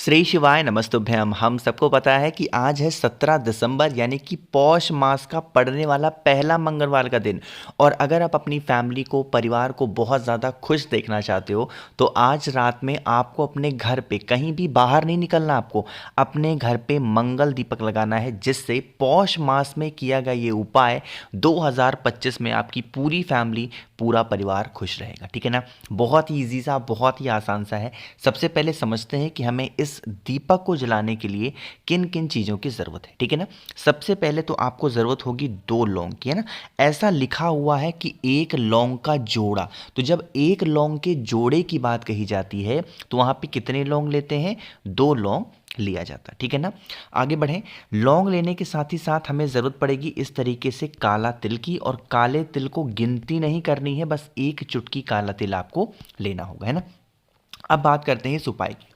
श्री शिवाय नमस्तुभ्यम। हम सबको पता है कि आज है 17 दिसंबर यानी कि पौष मास का पड़ने वाला पहला मंगलवार का दिन। और अगर आप अपनी फैमिली को, परिवार को बहुत ज़्यादा खुश देखना चाहते हो तो आज रात में आपको अपने घर पे, कहीं भी बाहर नहीं निकलना, आपको अपने घर पे मंगल दीपक लगाना है, जिससे पौष मास में किया गया ये उपाय 2025 में आपकी पूरी फैमिली, पूरा परिवार खुश रहेगा। ठीक है ना। बहुत ही ईजी सा, बहुत ही आसान सा है। सबसे पहले समझते हैं कि हमें इस दीपक को जलाने के लिए किन किन चीज़ों की ज़रूरत है। ठीक है ना। सबसे पहले तो आपको ज़रूरत होगी 2 लौंग की, है ना। ऐसा लिखा हुआ है कि 1 लौंग का जोड़ा। तो जब 1 लौंग के जोड़े की बात कही जाती है तो वहाँ पे कितने लौंग लेते हैं? 2 लौंग लिया जाता है। ठीक है ना। आगे बढ़ें। लौंग लेने के साथ ही साथ हमें ज़रूरत पड़ेगी इस तरीके से काला तिल की, और काले तिल को गिनती नहीं करनी है, बस 1 चुटकी काला तिल आपको लेना होगा, है ना। अब बात करते हैं इस उपाय की।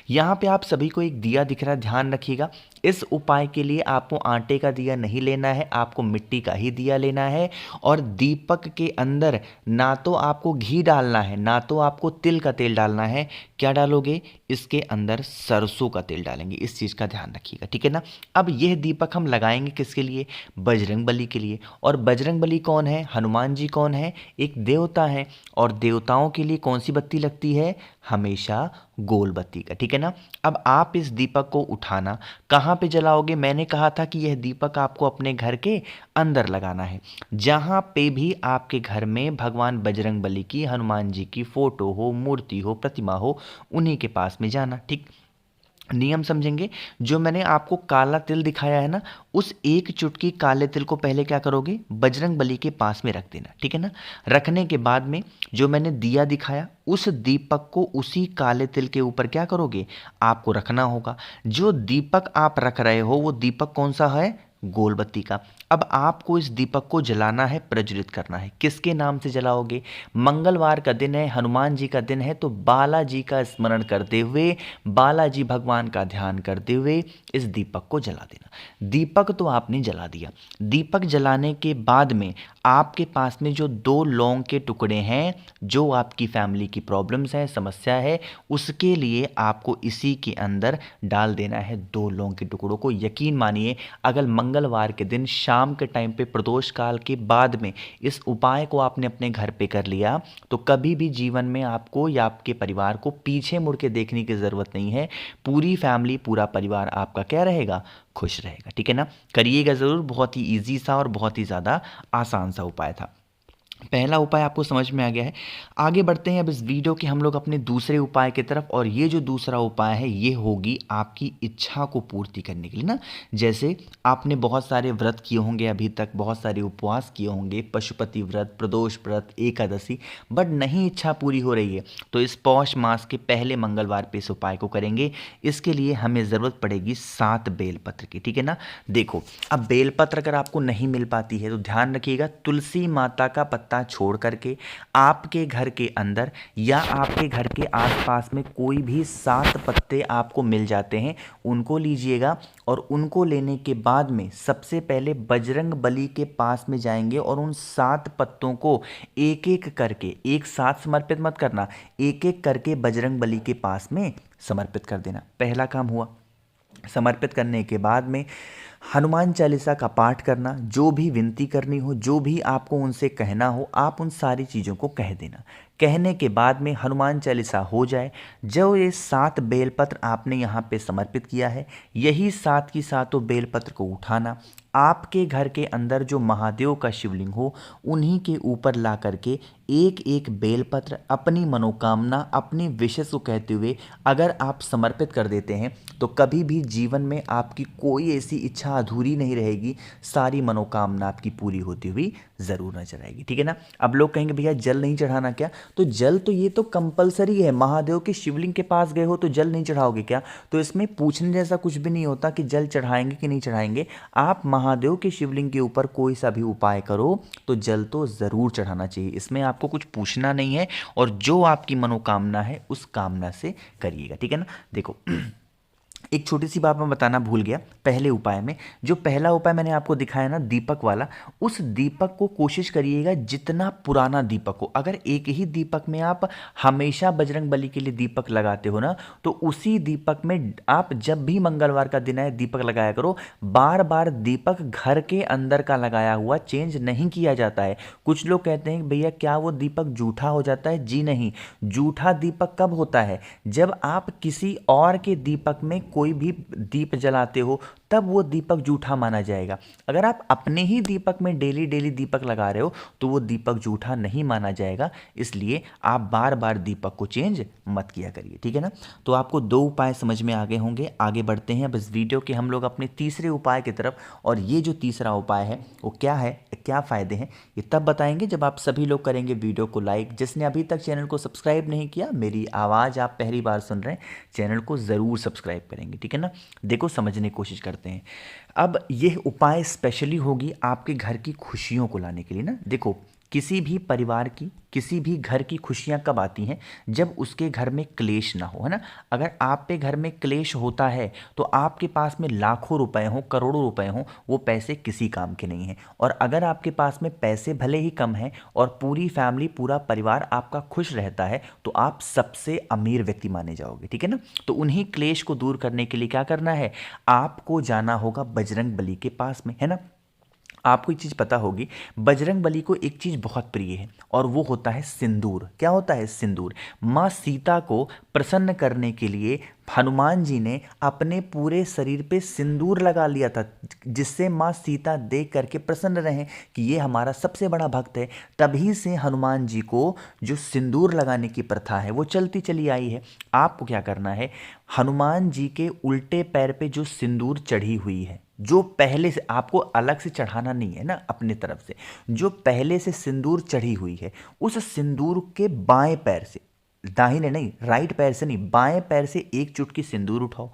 यहाँ पे आप सभी को एक दिया दिख रहा है, ध्यान रखिएगा। इस उपाय के लिए आपको आटे का दिया नहीं लेना है, आपको मिट्टी का ही दिया लेना है। और दीपक के अंदर ना तो आपको घी डालना है, ना तो आपको तिल का तेल डालना है। क्या डालोगे? इसके अंदर सरसों का तेल डालेंगे। इस चीज़ का ध्यान रखिएगा। ठीक है ना। अब यह दीपक हम लगाएंगे किसके लिए? बजरंग बली के लिए। और बजरंग बली कौन है? हनुमान जी कौन है? एक देवता है। और देवताओं के लिए कौन सी बत्ती लगती है? हमेशा गोल बत्ती का। ठीक है ना। अब आप इस दीपक को उठाना, कहाँ पे जलाओगे? मैंने कहा था कि यह दीपक आपको अपने घर के अंदर लगाना है। जहाँ पे भी आपके घर में भगवान बजरंग बली की, हनुमान जी की फोटो हो, मूर्ति हो, प्रतिमा हो, उन्हीं के पास में जाना। ठीक। नियम समझेंगे। जो मैंने आपको काला तिल दिखाया है ना, उस 1 चुटकी काले तिल को पहले क्या करोगे? बजरंग बली के पास में रख देना। ठीक है ना। रखने के बाद में जो मैंने दिया दिखाया, उस दीपक को उसी काले तिल के ऊपर क्या करोगे? आपको रखना होगा। जो दीपक आप रख रहे हो वो दीपक कौन सा है? गोल बत्ती का। अब आपको इस दीपक को जलाना है, प्रज्वलित करना है। किसके नाम से जलाओगे? मंगलवार का दिन है, हनुमान जी का दिन है, तो बालाजी का स्मरण करते हुए, बालाजी भगवान का ध्यान करते हुए इस दीपक को जला देना। दीपक तो आपने जला दिया। दीपक जलाने के बाद में आपके पास में जो 2 लौंग के टुकड़े हैं, जो आपकी फैमिली की प्रॉब्लम्स है, समस्या है, उसके लिए आपको इसी के अंदर डाल देना है 2 लौंग के टुकड़ों को। यकीन मानिए, अगर मंगलवार के दिन शाम के टाइम पे प्रदोष काल के बाद में इस उपाय को आपने अपने घर पे कर लिया तो कभी भी जीवन में आपको या आपके परिवार को पीछे मुड़ के देखने की ज़रूरत नहीं है। पूरी फैमिली, पूरा परिवार आपका क्या रहेगा? खुश रहेगा। ठीक है ना। करिएगा ज़रूर। बहुत ही ईजी सा और बहुत ही ज़्यादा आसान सा उपाय था। पहला उपाय आपको समझ में आ गया है। आगे बढ़ते हैं अब इस वीडियो के हम लोग अपने दूसरे उपाय की तरफ। और ये जो दूसरा उपाय है ये होगी आपकी इच्छा को पूर्ति करने के लिए ना। जैसे आपने बहुत सारे व्रत किए होंगे अभी तक, बहुत सारे उपवास किए होंगे, पशुपति व्रत, प्रदोष व्रत, एकादशी, बट नहीं इच्छा पूरी हो रही है, तो इस पौष मास के पहले मंगलवार पे इस उपाय को करेंगे। इसके लिए हमें ज़रूरत पड़ेगी 7 बेलपत्र की। ठीक है ना। देखो, अब बेलपत्र अगर आपको नहीं मिल पाती है तो ध्यान रखिएगा, तुलसी माता का पत्ता छोड़ करके आपके घर के अंदर या आपके घर के आसपास में कोई भी 7 पत्ते आपको मिल जाते हैं, उनको लीजिएगा। और उनको लेने के बाद में सबसे पहले बजरंग बली के पास में जाएंगे और उन 7 पत्तों को एक एक करके, एक साथ समर्पित मत करना, एक एक करके बजरंग बली के पास में समर्पित कर देना। पहला काम हुआ। समर्पित करने के बाद में हनुमान चालीसा का पाठ करना। जो भी विनती करनी हो, जो भी आपको उनसे कहना हो, आप उन सारी चीज़ों को कह देना। कहने के बाद में हनुमान चालीसा हो जाए, जो ये 7 बेलपत्र आपने यहाँ पे समर्पित किया है, यही 7 की सातों बेलपत्र को उठाना, आपके घर के अंदर जो महादेव का शिवलिंग हो उन्हीं के ऊपर ला करके एक एक बेलपत्र अपनी मनोकामना, अपनी विशेष को कहते हुए अगर आप समर्पित कर देते हैं तो कभी भी जीवन में आपकी कोई ऐसी इच्छा अधूरी नहीं रहेगी। सारी मनोकामना आपकी पूरी होती हुई ज़रूर नजर आएगी। ठीक है ना। अब लोग कहेंगे भैया जल नहीं चढ़ाना क्या? तो जल तो ये तो कंपलसरी है। महादेव के शिवलिंग के पास गए हो तो जल नहीं चढ़ाओगे क्या? तो इसमें पूछने जैसा कुछ भी नहीं होता कि जल चढ़ाएंगे कि नहीं चढ़ाएंगे। आप महादेव के शिवलिंग के ऊपर कोई सा भी उपाय करो तो जल तो ज़रूर चढ़ाना चाहिए। इसमें आपको कुछ पूछना नहीं है, और जो आपकी मनोकामना है उस कामना से करिएगा। ठीक है ना। देखो, एक छोटी सी बात मैं बताना भूल गया पहले उपाय में। जो पहला उपाय मैंने आपको दिखाया ना दीपक वाला, उस दीपक को कोशिश करिएगा जितना पुराना दीपक हो। अगर एक ही दीपक में आप हमेशा बजरंग बली के लिए दीपक लगाते हो ना, तो उसी दीपक में आप जब भी मंगलवार का दिन आए दीपक लगाया करो। बार बार दीपक घर के अंदर का लगाया हुआ चेंज नहीं किया जाता है। कुछ लोग कहते हैं भैया क्या वो दीपक जूठा हो जाता है? जी नहीं, जूठा दीपक कब होता है? जब आप किसी और के दीपक में कोई भी दीप जलाते हो तब वो दीपक जूठा माना जाएगा। अगर आप अपने ही दीपक में डेली डेली दीपक लगा रहे हो तो वो दीपक जूठा नहीं माना जाएगा। इसलिए आप बार बार दीपक को चेंज मत किया करिए, ठीक है ना। तो आपको 2 उपाय समझ में आ गए होंगे। आगे बढ़ते हैं अब इस वीडियो के हम लोग अपने तीसरे उपाय की तरफ। और ये जो तीसरा उपाय है वो क्या है, क्या फ़ायदे हैं, ये तब बताएंगे जब आप सभी लोग करेंगे वीडियो को लाइक। जिसने अभी तक चैनल को सब्सक्राइब नहीं किया, मेरी आवाज़ आप पहली बार सुन रहे हैं, चैनल को ज़रूर सब्सक्राइब करेंगे, ठीक है ना। देखो समझने की कोशिश करते हैं। अब यह उपाय स्पेशली होगी आपके घर की खुशियों को लाने के लिए ना। देखो किसी भी परिवार की, किसी भी घर की खुशियां कब आती हैं? जब उसके घर में क्लेश ना हो, है ना। अगर आप पे घर में क्लेश होता है तो आपके पास में लाखों रुपए हों, करोड़ों रुपए हों, वो पैसे किसी काम के नहीं हैं। और अगर आपके पास में पैसे भले ही कम हैं और पूरी फैमिली, पूरा परिवार आपका खुश रहता है, तो आप सबसे अमीर व्यक्ति माने जाओगे, ठीक है ना। तो उन्हीं क्लेश को दूर करने के लिए क्या करना है, आपको जाना होगा बजरंग बली के पास में, है ना। आपको एक चीज़ पता होगी, बजरंग बली को एक चीज़ बहुत प्रिय है और वो होता है सिंदूर। क्या होता है? सिंदूर। माँ सीता को प्रसन्न करने के लिए हनुमान जी ने अपने पूरे शरीर पे सिंदूर लगा लिया था, जिससे माँ सीता देख करके प्रसन्न रहें कि ये हमारा सबसे बड़ा भक्त है। तभी से हनुमान जी को जो सिंदूर लगाने की प्रथा है वो चलती चली आई है। आपको क्या करना है, हनुमान जी के उल्टे पैर पे जो सिंदूर चढ़ी हुई है, जो पहले से, आपको अलग से चढ़ाना नहीं है ना अपने तरफ से, जो पहले से सिंदूर चढ़ी हुई है, उस सिंदूर के बाएं पैर से, दाहिने नहीं, राइट पैर से नहीं, बाएं पैर से एक चुटकी सिंदूर उठाओ।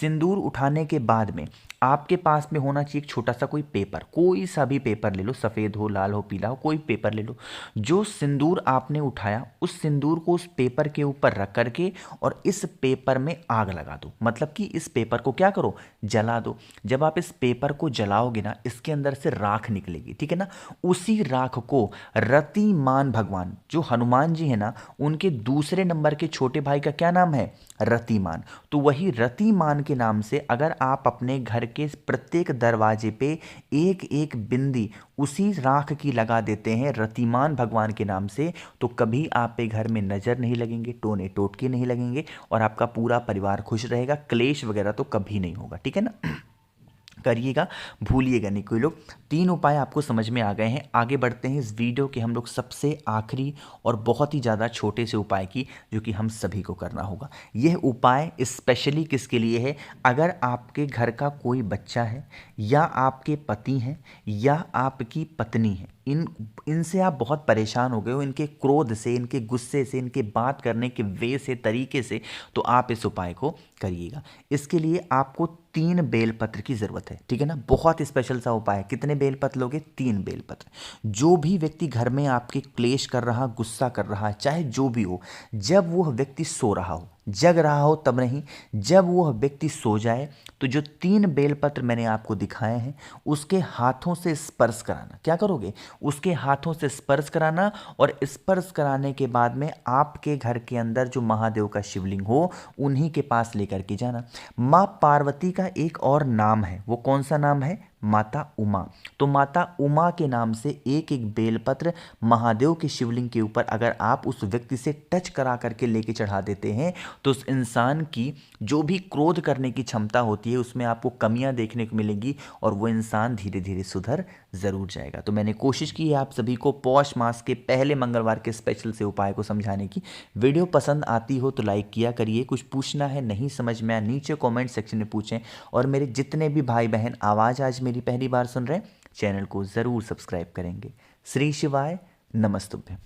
सिंदूर उठाने के बाद में आपके पास में होना चाहिए एक छोटा सा कोई पेपर, कोई सा भी पेपर ले लो, सफ़ेद हो, लाल हो, पीला हो, कोई पेपर ले लो। जो सिंदूर आपने उठाया उस सिंदूर को उस पेपर के ऊपर रख करके और इस पेपर में आग लगा दो। मतलब कि इस पेपर को क्या करो, जला दो। जब आप इस पेपर को जलाओगे ना, इसके अंदर से राख निकलेगी, ठीक है ना। उसी राख को रतिमान भगवान, जो हनुमान जी है ना, उनके दूसरे नंबर के छोटे भाई का क्या नाम है, रतिमान। तो वही रतिमान के नाम से अगर आप अपने घर के प्रत्येक दरवाजे पे एक एक बिंदी उसी राख की लगा देते हैं रतिमान भगवान के नाम से, तो कभी आप पे घर में नजर नहीं लगेंगे, टोने टोटके नहीं लगेंगे और आपका पूरा परिवार खुश रहेगा। क्लेश वगैरह तो कभी नहीं होगा, ठीक है ना। करिएगा, भूलिएगा नहीं कोई लोग। 3 उपाय आपको समझ में आ गए हैं। आगे बढ़ते हैं इस वीडियो के हम लोग सबसे आखिरी और बहुत ही ज़्यादा छोटे से उपाय की, जो कि हम सभी को करना होगा। यह उपाय स्पेशली किसके लिए है? अगर आपके घर का कोई बच्चा है, या आपके पति हैं, या आपकी पत्नी है, इनसे आप बहुत परेशान हो गए हो, इनके क्रोध से, इनके गुस्से से, इनके बात करने के वे से, तरीके से, तो आप इस उपाय को करिएगा। इसके लिए आपको 3 बेलपत्र की ज़रूरत है, ठीक है ना। बहुत स्पेशल सा उपाय है। कितने बेलपत्र लोगे? 3 बेलपत्र। जो भी व्यक्ति घर में आपके क्लेश कर रहा, गुस्सा कर रहा है, चाहे जो भी हो, जब वह व्यक्ति सो रहा हो, जग रहा हो तब नहीं, जब वह व्यक्ति सो जाए, तो जो 3 बेलपत्र मैंने आपको दिखाए हैं उसके हाथों से स्पर्श कराना। क्या करोगे? उसके हाथों से स्पर्श कराना, और स्पर्श कराने के बाद में आपके घर के अंदर जो महादेव का शिवलिंग हो उन्हीं के पास लेकर के जाना। माँ पार्वती का एक और नाम है, वो कौन सा नाम है? माता उमा। तो माता उमा के नाम से एक एक बेलपत्र महादेव के शिवलिंग के ऊपर अगर आप उस व्यक्ति से टच करा करके लेके चढ़ा देते हैं, तो उस इंसान की जो भी क्रोध करने की क्षमता होती है उसमें आपको कमियां देखने को मिलेंगी और वो इंसान धीरे धीरे सुधर ज़रूर जाएगा। तो मैंने कोशिश की है आप सभी को पौष मास के पहले मंगलवार के स्पेशल से उपाय को समझाने की। वीडियो पसंद आती हो तो लाइक किया करिए। कुछ पूछना है, नहीं समझ में आया, नीचे कमेंट सेक्शन में पूछें। और मेरे जितने भी भाई बहन आवाज़ आज मेरी पहली बार सुन रहे हैं, चैनल को ज़रूर सब्सक्राइब करेंगे। श्री शिवाय नमस्तुभ्यं।